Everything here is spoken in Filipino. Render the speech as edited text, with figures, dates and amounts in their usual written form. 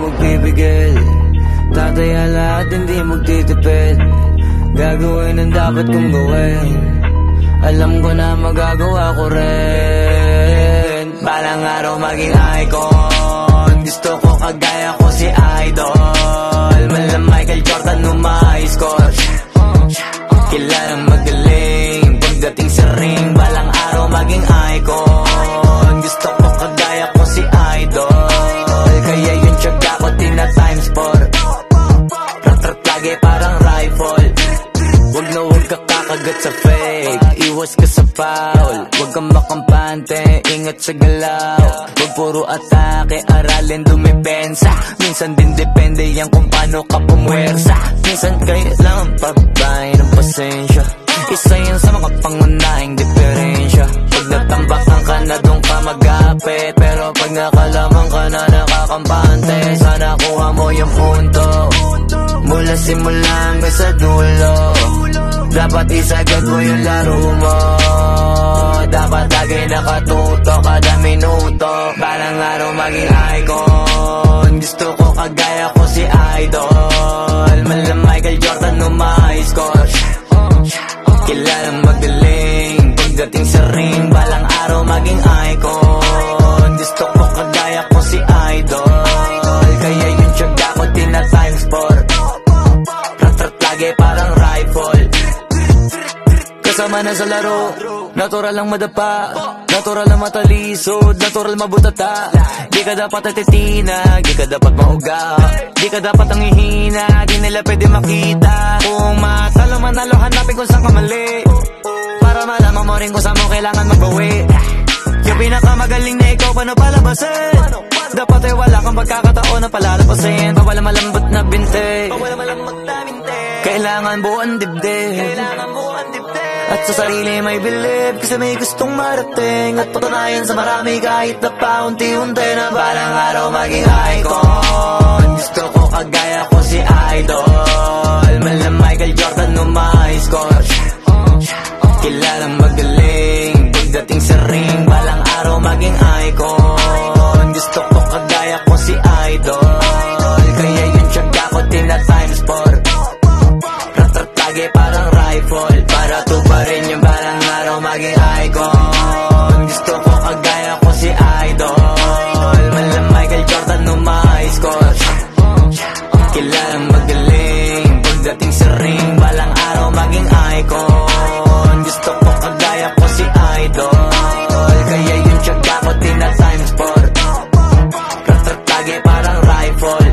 magpipigil. Tataya lahat, hindi magtitipid. Gagawin ang dapat kong gawin. Alam ko na magagawa ko rin. Balang araw maging icon. Gusto ko kagaya ko si Idol. Mala Michael Jordan score. Kilalang magaling pagdating sa ring. Balang araw maging icon. Gusto ko kagaya ko si Idol. Kaya yung tiyaga ko tina times 4. Rat-rat lagi parang rifle. Wag na wag ka kakagat sa fake. Iwas ka sa foul. Wag kang makampante, ingat sa galaw. Wag puro atake, aralin dumipensa. Minsan din depende yan kung paano ka pumwersa. Minsan kailangan pagbahay ng pasensya. Isa yan sa mga pangunahing diferensya. Pag natambakan ka na doon ka mag-apit. Pero pag nakalaman ka na nakakampante, sana kuha mo yung punto. Mula simula hanggang sa dulo. Dapat isagad mo yung laro mo. Dapat lagi nakatuto kada minuto. Balang araw maging icon. Gusto ko kagaya ko si Idol. Mala Michael Jordan score. Kilalang magaling pagdating sa ring. Balang araw maging icon. Gusto ko kagaya ko si Idol. Kaya yung tiyaga ko tina times 4. Rat-rat lagi parang rifle. Kasama na sa laro, natural lang madapa, natural lang matalisod, natural mabutata. Di ka dapat atitina, di ka dapat mauga, di ka dapat ang ihina, di nila pwede makita. Kung matalo manalo, hanapin kung saan ka mali, para malaman mo rin kung saan mo kailangan magbawi. Yung pinakamagaling na ikaw, paano palabasin? Dapat ay wala kang pagkakataon na palalapasin. Pawala malambot na binte, kailangan buuan dibdib. At sa sarili may believe, kasi may gustong marating. At patunayan sa marami kahit na paunti-unti na balang araw maging icon. Gusto ko kagaya ko si Idol. Mala Michael Jordan score. Kilalang magaling pagdating sa ring. Balang araw maging icon. Gusto ko kagaya ko si Idol. Kaya yung tiyaga ko tina times 4. Rat-rat lagi parang rifle. Para tuparin yung balang araw maging icon. Gusto ko kagaya ko si Idol. Mala Michael Jordan score. Kilalang magaling pagdating sa ring. Balang araw maging icon. Gusto ko kagaya ko si Idol. Kaya yung tiyaga ko tina times 4. Rat-rat lagi parang rifle.